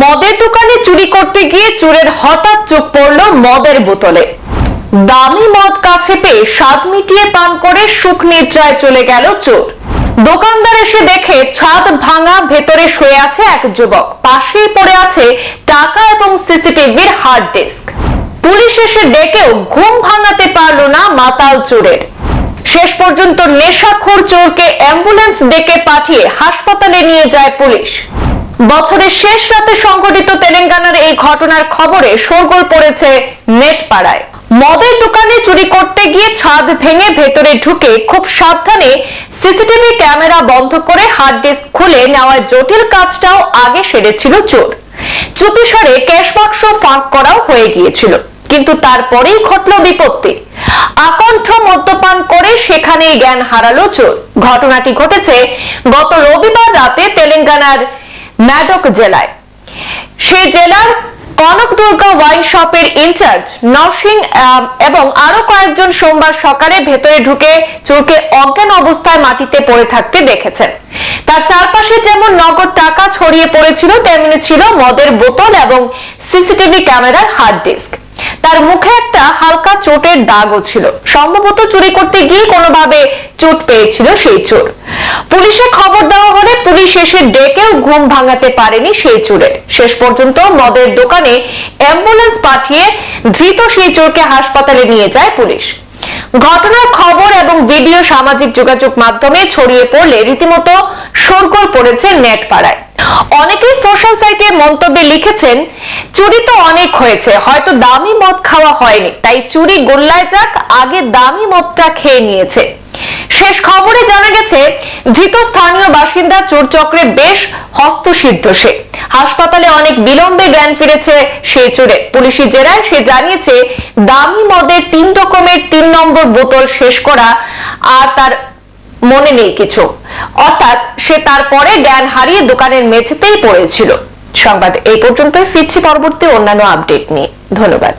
মদের দোকানে চুরি করতে গিয়ে চোরের হঠাৎ চোখ পড়ল মদের বোতলে। দামি মদ কাছে পেয়ে স্বাদ মিটিয়ে পান করে সুখ নিদ্রায় চলে গেল চোর। দোকানদার এসে দেখে ছাদ ভাঙা, ভেতরে শুয়ে আছে এক যুবক, পাশেই পড়ে আছে টাকা এবং সিসিটিভির হার্ড ডিস্ক। পুলিশ এসে ডেকেও ঘুম ভাঙাতে পারল না মাতাল চোরের। শেষ পর্যন্ত নেশাখোর চোরকে অ্যাম্বুলেন্স ডেকে পাঠিয়ে হাসপাতালে নিয়ে যায় পুলিশ। বছরের শেষ রাতে সংঘটিত তেলেঙ্গানার এই ঘটনার খবরে শোরগোল পড়েছে নেট পাড়ায়। মদের দোকানে চুরি করতে গিয়ে ছাদ ভেঙে ভেতরে ঢুকে খুব সাবধানে সিসিটিভি ক্যামেরা বন্ধ করে হার্ড ডিস্ক খুলে নেওয়ার জটিল কাজটাও আগে সেরেছিল চোর। চুপিসারে ক্যাশ বাক্স ফাঁক করাও হয়ে গিয়েছিল, কিন্তু তারপরেই ঘটল বিপত্তি। আকণ্ঠ মদ্যপান করে সেখানেই জ্ঞান হারালো চোর। ঘটনাটি ঘটেছে গত রবিবার রাতে তেলেঙ্গানার ম্যাডক জেলায়। সেই জেলার কনকদুর্গা ওয়াইন শপের ইনচার্জ নরসিং এবং আরো কয়েকজন সোমবার সকালে ভেতরে ঢুকে চোরকে অজ্ঞান অবস্থায় মাটিতে পড়ে থাকতে দেখেছেন। তার চারপাশে যেমন নগদ টাকা ছড়িয়ে পড়েছিল, তেমনি ছিল মদের বোতল এবং সিসিটিভি ক্যামেরার হার্ড ডিস্ক। তার মুখে একটা হালকা চোটের দাগও ছিল। সম্ভবত চুরি করতে গিয়ে কোনোভাবে চোট পেয়েছিল সেই চোর। পুলিশে খবর দেওয়া হলে পুলিশ এসে ডেকেও ঘুম ভাঙাতে পারেনি সেই চোরের। শেষ পর্যন্ত মদের দোকানে অ্যাম্বুলেন্স পাঠিয়ে ধৃত সেই চোরকে হাসপাতালে নিয়ে যায় পুলিশ। ঘটনার খবর এবং ভিডিও সামাজিক যোগাযোগ মাধ্যমে ছড়িয়ে পড়লে রীতিমতো শোরগোল পড়েছে নেট পাড়ায়। অনেকেই সোশ্যাল সাইটে মন্তব্যে লিখেছেন, চুরি তো অনেক হয়েছে, হয়তো দামি মদ খাওয়া হয়নি, তাই চুরি গোল্লায় যাক, আগে দামি মদটা খেয়ে নিয়েছে। শেষ খবরে জানা গেছে ধৃত স্থানীয় বাসিন্দা চোর চক্রে বেশ হস্তসিদ্ধ সে। হাসপাতালে অনেক বিলম্বে জ্ঞান ফিরেছে সেই চোরে। পুলিশি জেরায় সে জানিয়েছে দামি মদের 3 রকমের 3 নম্বর বোতল শেষ করা আর তার মনে নেই কিছু, অর্থাৎ সে তারপরে জ্ঞান হারিয়ে দোকানের মেঝেতেই পড়েছিল। সংবাদ এই পর্যন্তই, ফিরছি পরবর্তী অন্যান্য আপডেট নিয়ে। ধন্যবাদ।